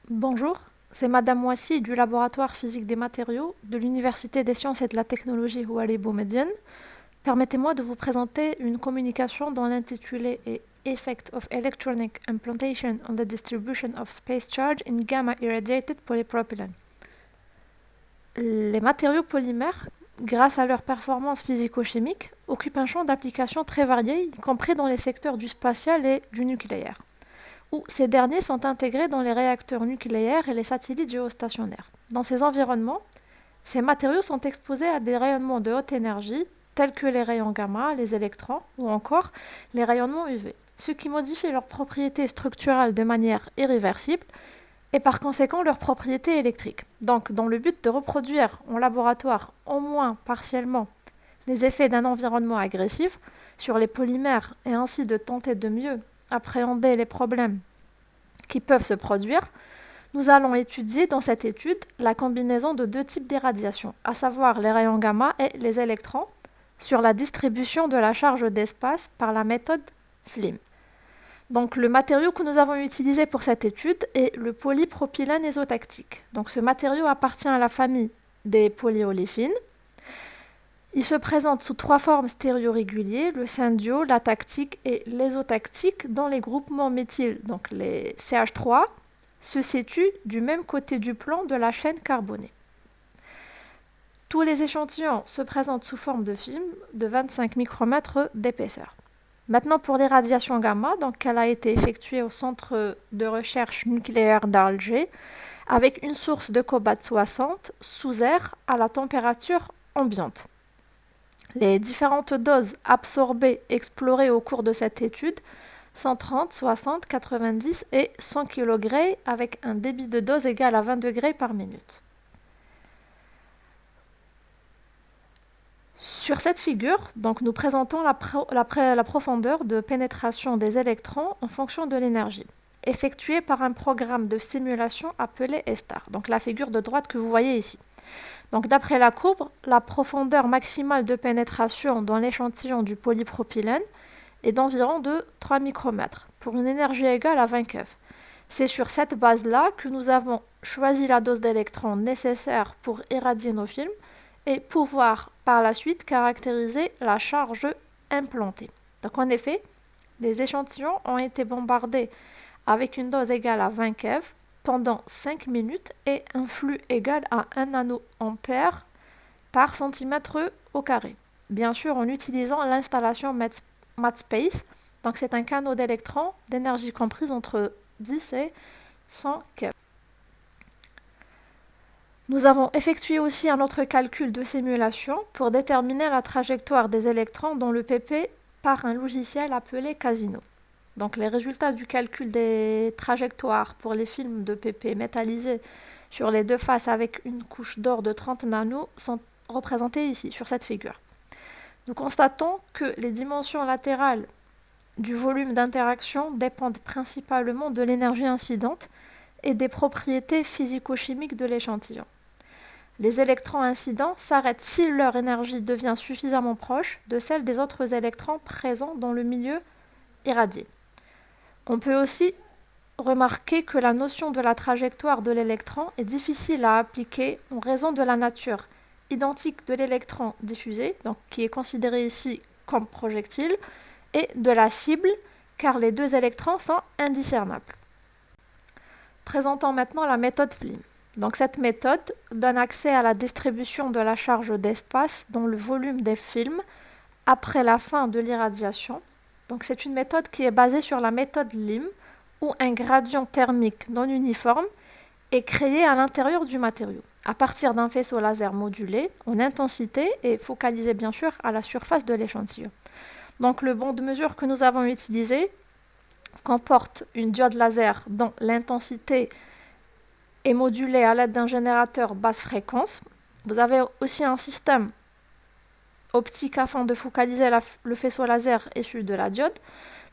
Bonjour, c'est Madame Moissy du laboratoire physique des matériaux de l'Université des sciences et de la technologie Ouali Boumedienne. Permettez-moi de vous présenter une communication dont l'intitulé est Effect of Electronic Implantation on the Distribution of Space Charge in Gamma Irradiated Polypropylene. Les matériaux polymères, grâce à leur performance physico-chimique, occupent un champ d'application très varié, y compris dans les secteurs du spatial et du nucléaire, où ces derniers sont intégrés dans les réacteurs nucléaires et les satellites géostationnaires. Dans ces environnements, ces matériaux sont exposés à des rayonnements de haute énergie, tels que les rayons gamma, les électrons ou encore les rayonnements UV, ce qui modifie leurs propriétés structurales de manière irréversible et par conséquent leurs propriétés électriques. Donc, dans le but de reproduire en laboratoire au moins partiellement les effets d'un environnement agressif sur les polymères et ainsi de tenter de mieux appréhender les problèmes qui peuvent se produire, nous allons étudier dans cette étude la combinaison de deux types d'irradiation, à savoir les rayons gamma et les électrons, sur la distribution de la charge d'espace par la méthode FLIM. Donc le matériau que nous avons utilisé pour cette étude est le polypropylène isotactique. Donc ce matériau appartient à la famille des polyoléfines. Il se présente sous trois formes stéréoréguliers, le syndio, l'atactique et l'isotactique, dont les groupements méthyl, donc les CH3, se situent du même côté du plan de la chaîne carbonée. Tous les échantillons se présentent sous forme de film de 25 micromètres d'épaisseur. Maintenant pour l'irradiation gamma, donc elle a été effectuée au centre de recherche nucléaire d'Alger avec une source de cobalt 60 sous air à la température ambiante. Les différentes doses absorbées explorées au cours de cette étude sont 30, 60, 90 et 100 kg avec un débit de dose égal à 20 degrés par minute. Sur cette figure, donc, nous présentons la profondeur de pénétration des électrons en fonction de l'énergie, effectuée par un programme de simulation appelé ESTAR, donc la figure de droite que vous voyez ici. Donc, d'après la courbe, la profondeur maximale de pénétration dans l'échantillon du polypropylène est d'environ de 3 micromètres, pour une énergie égale à 20 keV. C'est sur cette base-là que nous avons choisi la dose d'électrons nécessaire pour irradier nos films et pouvoir par la suite caractériser la charge implantée. Donc en effet, les échantillons ont été bombardés avec une dose égale à 20 keV pendant 5 minutes et un flux égal à 1 nanoampère par centimètre au carré. Bien sûr en utilisant l'installation MatSpace, donc c'est un canot d'électrons d'énergie comprise entre 10 et 100 keV. Nous avons effectué aussi un autre calcul de simulation pour déterminer la trajectoire des électrons dans le PP par un logiciel appelé Casino. Donc les résultats du calcul des trajectoires pour les films de PP métallisés sur les deux faces avec une couche d'or de 30 nanos sont représentés ici, sur cette figure. Nous constatons que les dimensions latérales du volume d'interaction dépendent principalement de l'énergie incidente et des propriétés physico-chimiques de l'échantillon. Les électrons incidents s'arrêtent si leur énergie devient suffisamment proche de celle des autres électrons présents dans le milieu irradié. On peut aussi remarquer que la notion de la trajectoire de l'électron est difficile à appliquer en raison de la nature identique de l'électron diffusé, donc qui est considéré ici comme projectile, et de la cible, car les deux électrons sont indiscernables. Présentons maintenant la méthode FLIM. Donc cette méthode donne accès à la distribution de la charge d'espace dans le volume des films après la fin de l'irradiation. Donc c'est une méthode qui est basée sur la méthode LIM, où un gradient thermique non uniforme est créé à l'intérieur du matériau, à partir d'un faisceau laser modulé en intensité et focalisé bien sûr à la surface de l'échantillon. Donc le banc de mesure que nous avons utilisé comporte une diode laser dont l'intensité est modulée à l'aide d'un générateur basse fréquence. Vous avez aussi un système optique afin de focaliser le faisceau laser issu de la diode.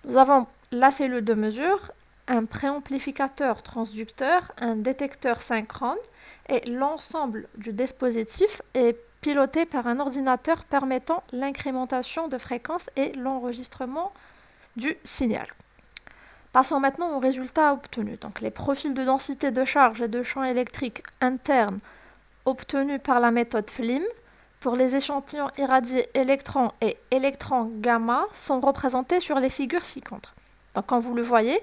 Nous avons la cellule de mesure, un préamplificateur transducteur, un détecteur synchrone et l'ensemble du dispositif est piloté par un ordinateur permettant l'incrémentation de fréquence et l'enregistrement du signal. Passons maintenant aux résultats obtenus. Donc, les profils de densité de charge et de champ électrique interne obtenus par la méthode FLIM pour les échantillons irradiés électrons et électrons gamma sont représentés sur les figures ci-contre. Donc, comme vous le voyez,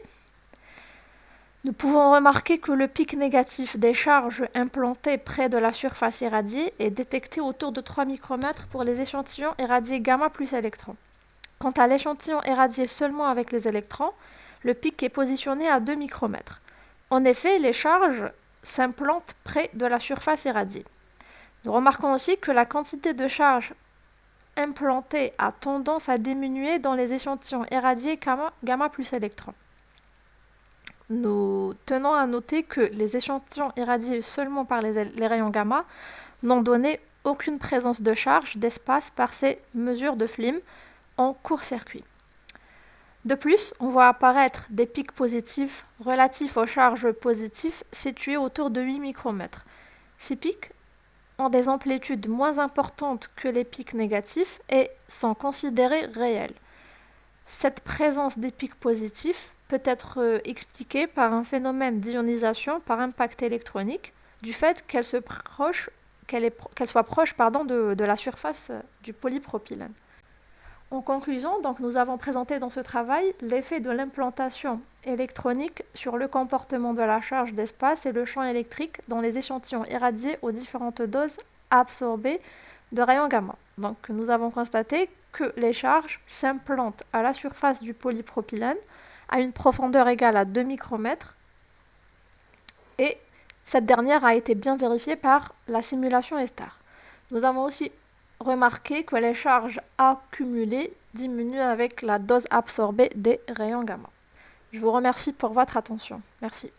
nous pouvons remarquer que le pic négatif des charges implantées près de la surface irradiée est détecté autour de 3 micromètres pour les échantillons irradiés gamma plus électrons. Quant à l'échantillon irradié seulement avec les électrons, le pic est positionné à 2 micromètres. En effet, les charges s'implantent près de la surface irradiée. Nous remarquons aussi que la quantité de charge implantée a tendance à diminuer dans les échantillons irradiés gamma plus électrons. Nous tenons à noter que les échantillons irradiés seulement par les rayons gamma n'ont donné aucune présence de charge d'espace par ces mesures de FLIM en court-circuit. De plus, on voit apparaître des pics positifs relatifs aux charges positives situés autour de 8 micromètres. Ces pics ont des amplitudes moins importantes que les pics négatifs et sont considérés réels. Cette présence des pics positifs peut être expliquée par un phénomène d'ionisation par impact électronique du fait qu'elle soit proche de la surface du polypropylène. En conclusion, donc, nous avons présenté dans ce travail l'effet de l'implantation électronique sur le comportement de la charge d'espace et le champ électrique dans les échantillons irradiés aux différentes doses absorbées de rayons gamma. Donc, nous avons constaté que les charges s'implantent à la surface du polypropylène à une profondeur égale à 2 micromètres et cette dernière a été bien vérifiée par la simulation ESTAR. Nous avons aussi remarqué que les charges accumulées diminuent avec la dose absorbée des rayons gamma. Je vous remercie pour votre attention. Merci.